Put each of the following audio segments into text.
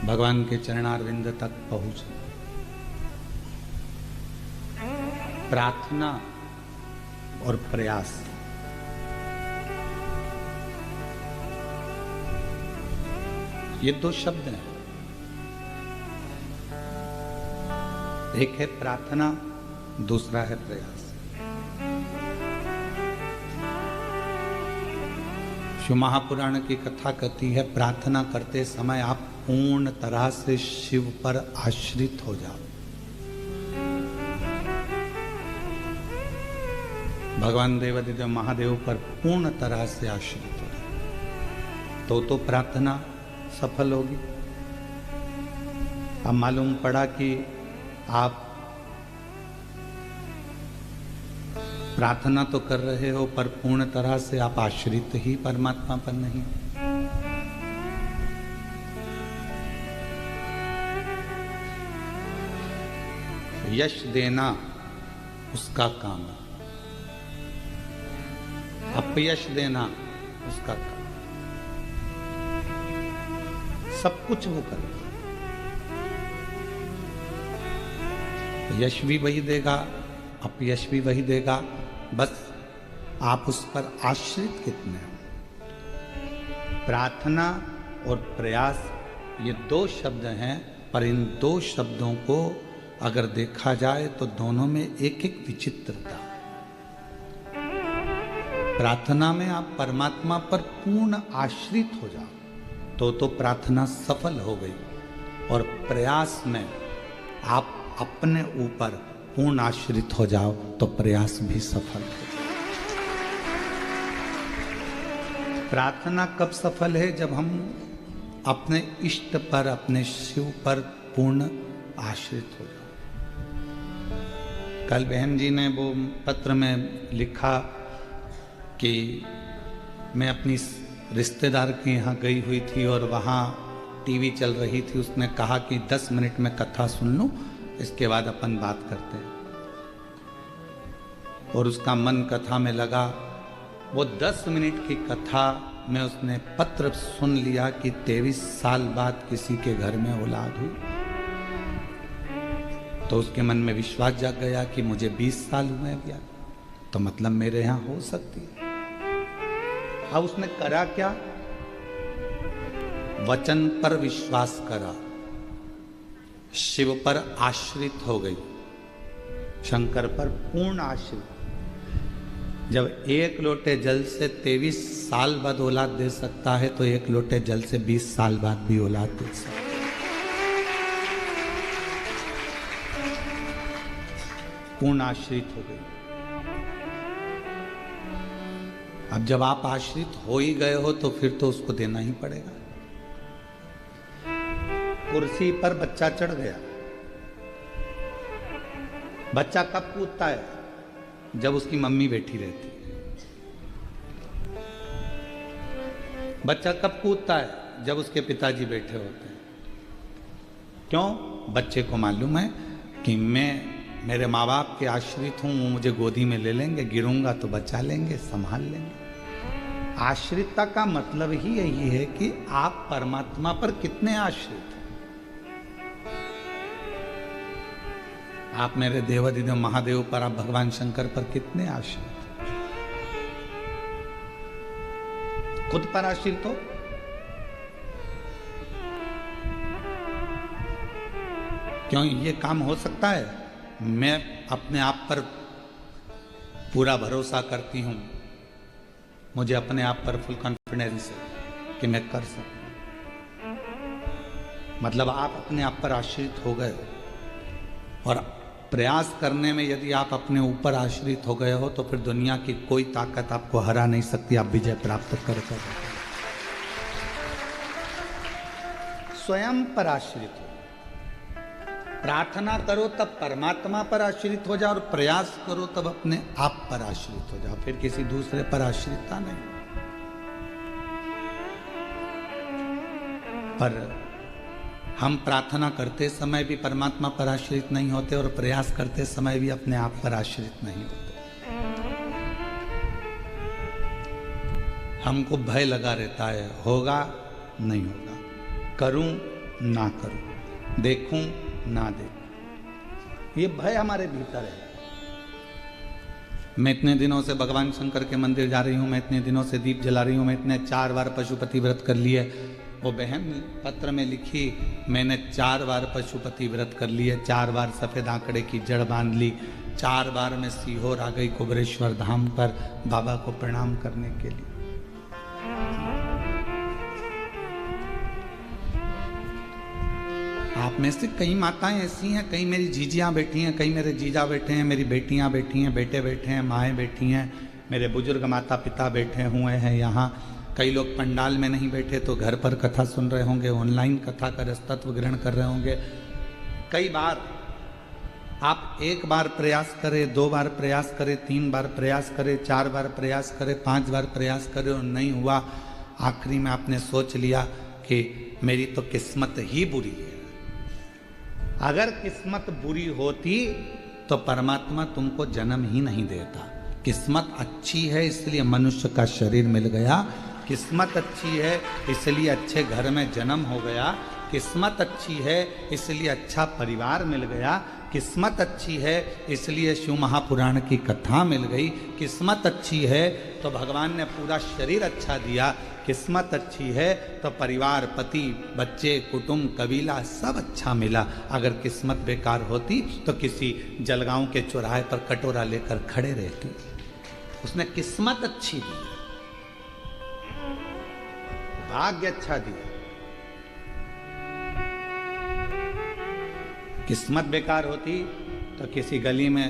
भगवान के चरणारविंद तक पहुंच। प्रार्थना और प्रयास, ये दो शब्द हैं। एक है प्रार्थना, दूसरा है प्रयास। शिव महापुराण की कथा कहती है, प्रार्थना करते समय आप पूर्ण तरह से शिव पर आश्रित हो जाओ। भगवान देवादिदेव महादेव पर पूर्ण तरह से आश्रित हो जाओ तो प्रार्थना सफल होगी। अब मालूम पड़ा कि आप प्रार्थना तो कर रहे हो पर पूर्ण तरह से आप आश्रित ही परमात्मा पर नहीं। यश देना उसका काम है, अपयश देना उसका काम। सब कुछ वो करेगा, यश भी वही देगा, अपयश भी वही देगा, बस आप उस पर आश्रित कितने हो। प्रार्थना और प्रयास ये दो शब्द हैं, पर इन दो शब्दों को अगर देखा जाए तो दोनों में एक एक विचित्रता। प्रार्थना में आप परमात्मा पर पूर्ण आश्रित हो जाओ तो प्रार्थना सफल हो गई, और प्रयास में आप अपने ऊपर पूर्ण आश्रित हो जाओ तो प्रयास भी सफल हो जाए। प्रार्थना कब सफल है? जब हम अपने इष्ट पर, अपने शिव पर पूर्ण आश्रित हो जाओ। कल बहन जी ने वो पत्र में लिखा कि मैं अपनी रिश्तेदार के यहाँ गई हुई थी और वहाँ टीवी चल रही थी। उसने कहा कि 10 मिनट में कथा सुन लूँ, इसके बाद अपन बात करते हैं। और उसका मन कथा में लगा। वो 10 मिनट की कथा में उसने पत्र सुन लिया कि 23 साल बाद किसी के घर में औलाद हुई। तो उसके मन में विश्वास जाग गया कि मुझे 20 साल हुए हैं, तो मतलब मेरे यहाँ हो सकती है। अब उसने करा क्या? वचन पर विश्वास करा, शिव पर आश्रित हो गई, शंकर पर पूर्ण आश्रित। जब एक लोटे जल से 23 साल बाद औलाद दे सकता है तो एक लोटे जल से 20 साल बाद भी औलाद दे सकता है। पूर्ण आश्रित हो गई। अब जब आप आश्रित हो ही गए हो तो फिर तो उसको देना ही पड़ेगा। कुर्सी पर बच्चा चढ़ गया। बच्चा कब कूदता है? जब उसकी मम्मी बैठी रहती है। बच्चा कब कूदता है? जब उसके पिताजी बैठे होते हैं। क्यों? बच्चे को मालूम है कि मैं मेरे माँ बाप के आश्रित हूं, वो मुझे गोदी में ले लेंगे, गिरूंगा तो बचा लेंगे, संभाल लेंगे। आश्रितता का मतलब ही यही है कि आप परमात्मा पर कितने आश्रित हैं। आप मेरे देवादिदेव महादेव पर, आप भगवान शंकर पर कितने आश्रित हैं? खुद पर आश्रित हो। क्यों ये काम हो सकता है? मैं अपने आप पर पूरा भरोसा करती हूं, मुझे अपने आप पर फुल कॉन्फिडेंस है कि मैं कर सकूं। मतलब आप अपने आप पर आश्रित हो गए हो, और प्रयास करने में यदि आप अपने ऊपर आश्रित हो गए हो तो फिर दुनिया की कोई ताकत आपको हरा नहीं सकती। आप विजय प्राप्त कर सकते। स्वयं पर आश्रित हो। प्रार्थना करो तब परमात्मा पर आश्रित हो जाओ, और प्रयास करो तब अपने आप पर आश्रित हो जाओ, फिर किसी दूसरे पर आश्रितता नहीं। पर हम प्रार्थना करते समय भी परमात्मा पर आश्रित नहीं होते, और प्रयास करते समय भी अपने आप पर आश्रित नहीं होते। हमको भय लगा रहता है, होगा नहीं होगा, करूं ना करूं, देखूं ना देखूं, ये भय हमारे भीतर है। मैं इतने दिनों से भगवान शंकर के मंदिर जा रही हूँ, मैं इतने दिनों से दीप जला रही हूँ, मैं इतने 4 बार पशुपति व्रत कर लिए। वो बहन पत्र में लिखी, मैंने 4 बार पशुपति व्रत कर लिए, 4 बार सफ़ेद आंकड़े की जड़ बांध ली, 4 बार मैं सीहोर आ गई कुबेरेश्वर धाम पर बाबा को प्रणाम करने के लिए। आप में से कई माताएं ऐसी हैं, कई मेरी जीजियां बैठी हैं, कई मेरे जीजा बैठे हैं, मेरी बेटियां बैठी हैं, बेटे बैठे हैं, माएँ बैठी हैं, मेरे बुजुर्ग माता पिता बैठे हुए हैं यहाँ। कई लोग पंडाल में नहीं बैठे तो घर पर कथा सुन रहे होंगे, ऑनलाइन कथा का रसतत्व ग्रहण कर रहे होंगे। कई बार आप 1 बार प्रयास करें, 2 बार प्रयास करें, 3 बार प्रयास करें, 4 बार प्रयास करें, 5 बार प्रयास करें और नहीं हुआ। आखिरी में आपने सोच लिया कि मेरी तो किस्मत ही बुरी है। अगर किस्मत बुरी होती तो परमात्मा तुमको जन्म ही नहीं देता। किस्मत अच्छी है इसलिए मनुष्य का शरीर मिल गया, किस्मत अच्छी है इसलिए अच्छे घर में जन्म हो गया, किस्मत अच्छी है इसलिए अच्छा परिवार मिल गया, किस्मत अच्छी है इसलिए शिव महापुराण की कथा मिल गई, किस्मत अच्छी है तो भगवान ने पूरा शरीर अच्छा दिया, किस्मत अच्छी है तो परिवार, पति, बच्चे, कुटुंब, कबीला सब अच्छा मिला। अगर किस्मत बेकार होती तो किसी जलगांव के चौराहे पर कटोरा लेकर खड़े रहते। उसने किस्मत अच्छी दी, भाग्य अच्छा दिया। किस्मत बेकार होती तो किसी गली में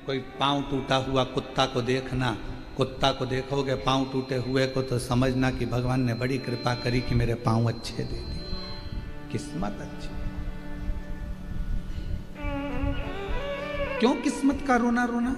कोई पांव टूटा हुआ कुत्ता को देखना, कुत्ता को देखोगे पांव टूटे हुए को तो समझना कि भगवान ने बड़ी कृपा करी कि मेरे पांव अच्छे दे दिए। किस्मत अच्छी। क्यों किस्मत का रोना रोना?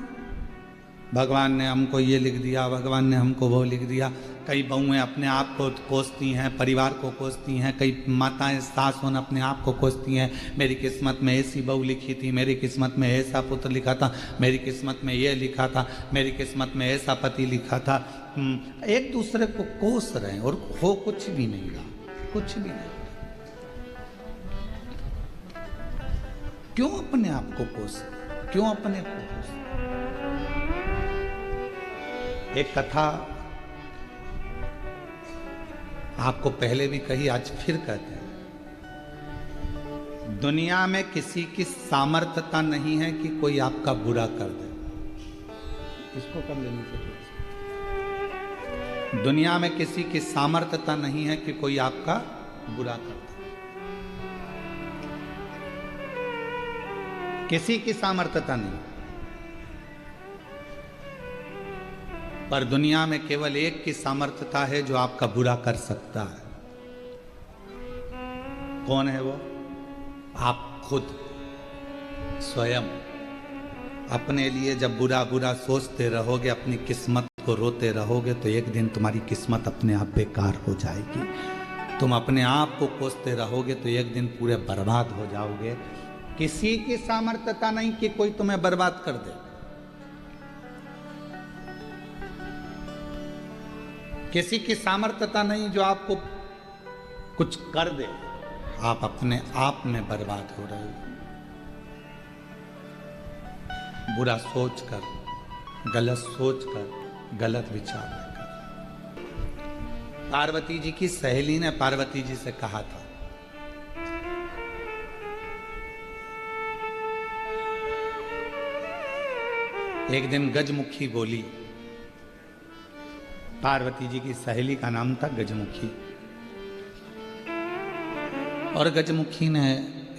भगवान ने हमको ये लिख दिया, भगवान ने हमको वो लिख दिया। कई बहुएं अपने आप को कोसती हैं, परिवार को कोसती हैं, कई माताएं सास होना अपने आप को कोसती हैं। मेरी किस्मत में ऐसी बहू लिखी थी, मेरी किस्मत में ऐसा पुत्र लिखा था, मेरी किस्मत में ये लिखा था, मेरी किस्मत में ऐसा पति लिखा था। एक दूसरे को कोस रहे हैं और हो कुछ भी नहीं रहा, कुछ भी नहीं। क्यों अपने आप को कोस, क्यों अपने को कोस? एक कथा आपको पहले भी कही, आज फिर कहते हैं। दुनिया में किसी की सामर्थ्यता नहीं है कि कोई आपका बुरा कर दे। इसको कर लेने से दुनिया में किसी की सामर्थ्यता नहीं है कि कोई आपका बुरा कर दे। किसी की सामर्थ्यता नहीं, पर दुनिया में केवल एक की सामर्थ्यता है जो आपका बुरा कर सकता है। कौन है वो? आप खुद स्वयं। अपने लिए जब बुरा बुरा सोचते रहोगे, अपनी किस्मत को रोते रहोगे, तो एक दिन तुम्हारी किस्मत अपने आप बेकार हो जाएगी। तुम अपने आप को कोसते रहोगे तो एक दिन पूरे बर्बाद हो जाओगे। किसी की सामर्थ्यता नहीं कि कोई तुम्हें बर्बाद कर दे। किसी की सामर्थ्यता नहीं जो आपको कुछ कर दे। आप अपने आप में बर्बाद हो रहे हो। बुरा सोचकर, गलत सोचकर, गलत विचार लेकर। पार्वती जी की सहेली ने पार्वती जी से कहा था, एक दिन गजमुखी बोली। पार्वती जी की सहेली का नाम था गजमुखी। और गजमुखी ने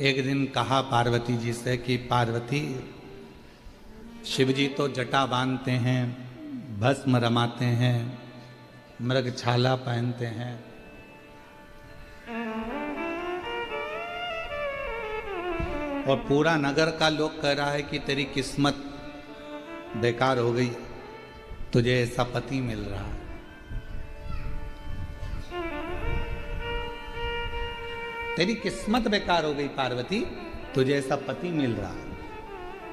एक दिन कहा पार्वती जी से कि पार्वती, शिवजी तो जटा बांधते हैं, भस्म रमाते हैं, मृगछाला पहनते हैं, और पूरा नगर का लोग कह रहा है कि तेरी किस्मत बेकार हो गई, तुझे ऐसा पति मिल रहा है। तेरी किस्मत बेकार हो गई पार्वती, तुझे ऐसा पति मिल रहा है।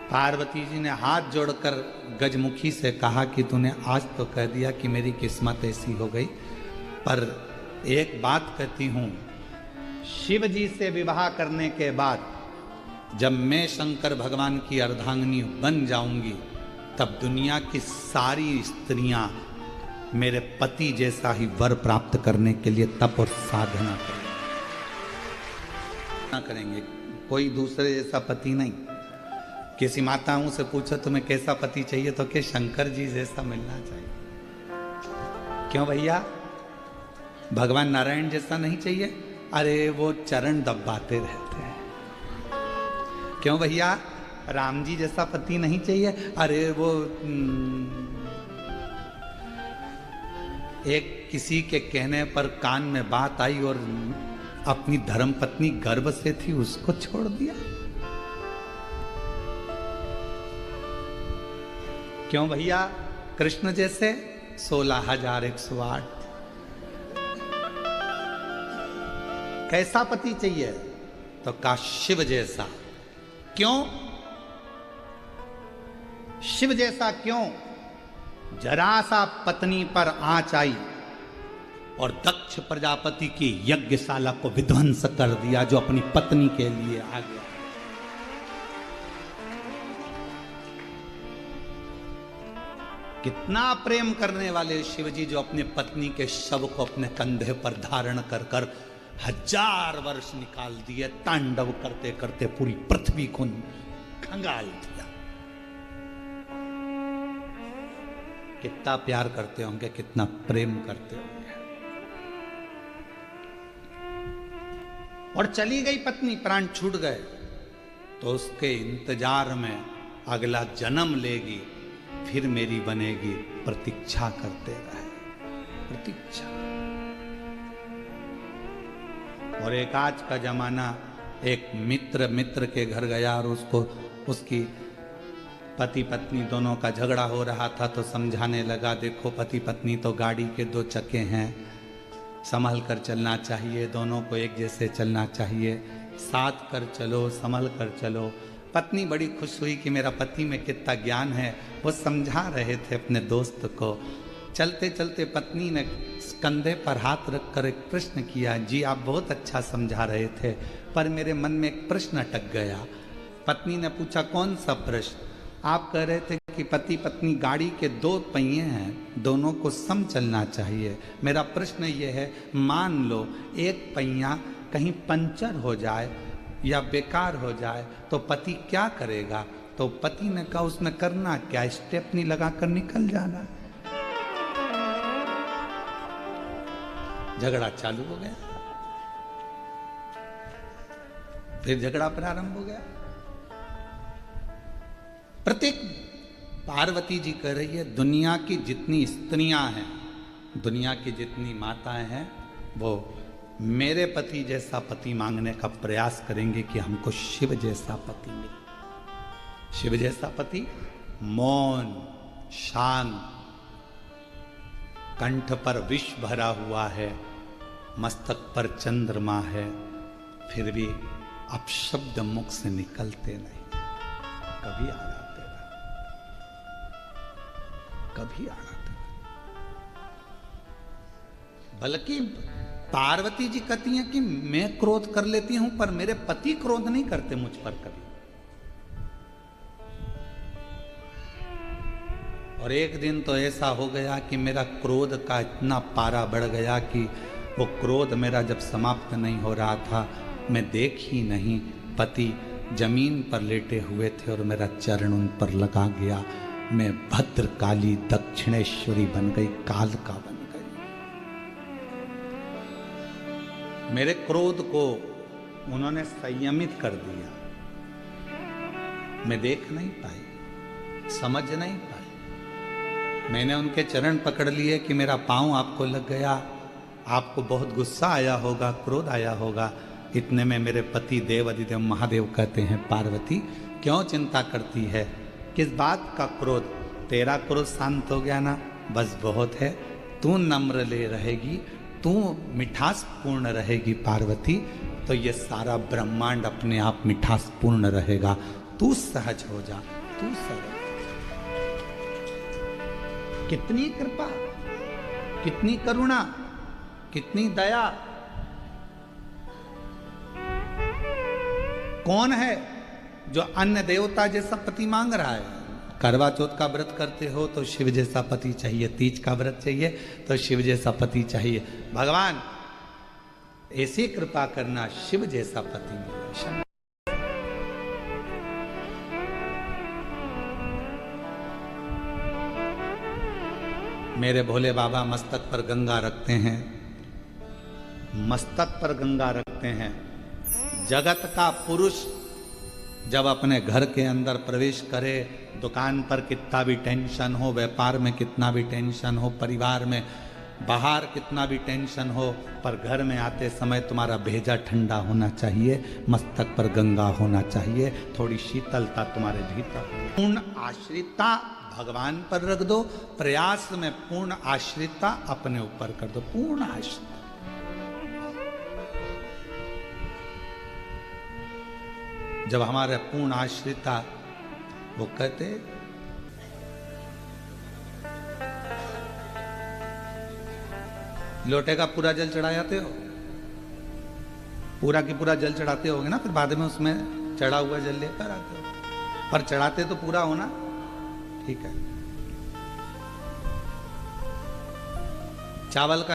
पार्वती जी ने हाथ जोड़कर गजमुखी से कहा कि तूने आज तो कह दिया कि मेरी किस्मत ऐसी हो गई, पर एक बात कहती हूँ, शिव जी से विवाह करने के बाद जब मैं शंकर भगवान की अर्धांगिनी बन जाऊंगी, तब दुनिया की सारी स्त्रियां मेरे पति जैसा ही वर प्राप्त करने के लिए तप और साधना करेंगे। कोई दूसरे जैसा पति नहीं। किसी माताओं से पूछो तुम्हें कैसा पति चाहिए, तो कि शंकर जी जैसा मिलना चाहिए। क्यों भैया, भगवान नारायण जैसा नहीं चाहिए? अरे वो चरण दबाते रहते हैं। क्यों भैया, राम जी जैसा पति नहीं चाहिए? अरे वो एक किसी के कहने पर कान में बात आई और अपनी धर्म पत्नी गर्भ से थी, उसको छोड़ दिया। क्यों भैया, कृष्ण जैसे 16,108। कैसा पति चाहिए? तो का शिव जैसा। क्यों शिव जैसा? क्यों? जरा सा पत्नी पर आंच आई और दक्ष प्रजापति की यज्ञशाला को विध्वंस कर दिया, जो अपनी पत्नी के लिए आ गया। कितना प्रेम करने वाले शिव जी, जो अपने पत्नी के शव को अपने कंधे पर धारण कर कर 1000 वर्ष निकाल दिए, तांडव करते करते पूरी पृथ्वी को खंगाल दिया। कितना प्यार करते होंगे, कितना प्रेम करते होंगे। और चली गई पत्नी, प्राण छूट गए, तो उसके इंतजार में अगला जन्म लेगी, फिर मेरी बनेगी, प्रतीक्षा करते रहे, प्रतीक्षा। और एक आज का जमाना, एक मित्र के घर गया और उसको उसकी पति पत्नी दोनों का झगड़ा हो रहा था, तो समझाने लगा, देखो पति पत्नी तो गाड़ी के 2 चक्के हैं, संभल कर चलना चाहिए, दोनों को एक जैसे चलना चाहिए, साथ कर चलो, संभल कर चलो। पत्नी बड़ी खुश हुई कि मेरा पति में कितना ज्ञान है। वो समझा रहे थे अपने दोस्त को। चलते चलते पत्नी ने कंधे पर हाथ रखकर एक प्रश्न किया, जी आप बहुत अच्छा समझा रहे थे, पर मेरे मन में एक प्रश्न अटक गया। पत्नी ने पूछा, कौन सा प्रश्न? आप कह रहे थे कि पति पत्नी गाड़ी के 2 पहिए हैं, दोनों को सम चलना चाहिए। मेरा प्रश्न ये है, मान लो एक पहिया कहीं पंचर हो जाए या बेकार हो जाए, तो पति क्या करेगा? तो पति ने कहा, उसमें करना क्या, स्टेपनी लगाकर निकल जाना। झगड़ा चालू हो गया, फिर झगड़ा प्रारंभ हो गया। प्रत्येक पार्वती जी कह रही है, दुनिया की जितनी स्त्रियां हैं, दुनिया की जितनी माताएं हैं, वो मेरे पति जैसा पति मांगने का प्रयास करेंगे कि हमको शिव जैसा पति मिले। शिव जैसा पति मौन, शांत, कंठ पर विष भरा हुआ है, मस्तक पर चंद्रमा है, फिर भी अपशब्द मुख से निकलते नहीं, कभी आड़ाते रहे, कभी आड़ाते रहे। बल्कि पार्वती जी कहती हैं कि मैं क्रोध कर लेती हूं, पर मेरे पति क्रोध नहीं करते मुझ पर कभी। और एक दिन तो ऐसा हो गया कि मेरा क्रोध का इतना पारा बढ़ गया कि वो क्रोध मेरा जब समाप्त नहीं हो रहा था, मैं देख ही नहीं, पति जमीन पर लेटे हुए थे और मेरा चरण उन पर लगा गया। मैं भद्रकाली दक्षिणेश्वरी बन गई, कालका बन गई। मेरे क्रोध को उन्होंने संयमित कर दिया। मैं देख नहीं पाई, समझ नहीं पाई। मैंने उनके चरण पकड़ लिए कि मेरा पांव आपको लग गया, आपको बहुत गुस्सा आया होगा, क्रोध आया होगा। इतने में मेरे पति देव अधिदेव महादेव कहते हैं, पार्वती क्यों चिंता करती है, किस बात का क्रोध? तेरा क्रोध शांत हो गया ना, बस बहुत है। तू नम्र ले रहेगी, तू मिठास पूर्ण रहेगी पार्वती, तो ये सारा ब्रह्मांड अपने आप मिठास पूर्ण रहेगा। तू सहज हो जा, तू सहज। कितनी कृपा, कितनी करुणा, कितनी दया। कौन है जो अन्य देवता जैसा पति मांग रहा है? करवा चौथ का व्रत करते हो तो शिव जैसा पति चाहिए, तीज का व्रत चाहिए तो शिव जैसा पति चाहिए। भगवान ऐसी कृपा करना, शिव जैसा पति मिले। मेरे भोले बाबा मस्तक पर गंगा रखते हैं, मस्तक पर गंगा रखते हैं। जगत का पुरुष जब अपने घर के अंदर प्रवेश करे, दुकान पर कितना भी टेंशन हो, व्यापार में कितना भी टेंशन हो, परिवार में बाहर कितना भी टेंशन हो, पर घर में आते समय तुम्हारा भेजा ठंडा होना चाहिए, मस्तक पर गंगा होना चाहिए, थोड़ी शीतलता तुम्हारे भीतर। पूर्ण आश्रितता भगवान पर रख दो, प्रयास में पूर्ण आश्रितता अपने ऊपर कर दो। पूर्ण आश्रित जब हमारे पूर्ण आश्रिता, वो कहते लोटे का पूरा जल चढ़ा जाते हो, पूरा की पूरा जल चढ़ाते होगे ना, फिर बाद में उसमें चढ़ा हुआ जल लेकर आते हो, पर चढ़ाते तो पूरा होना। ठीक है, चावल का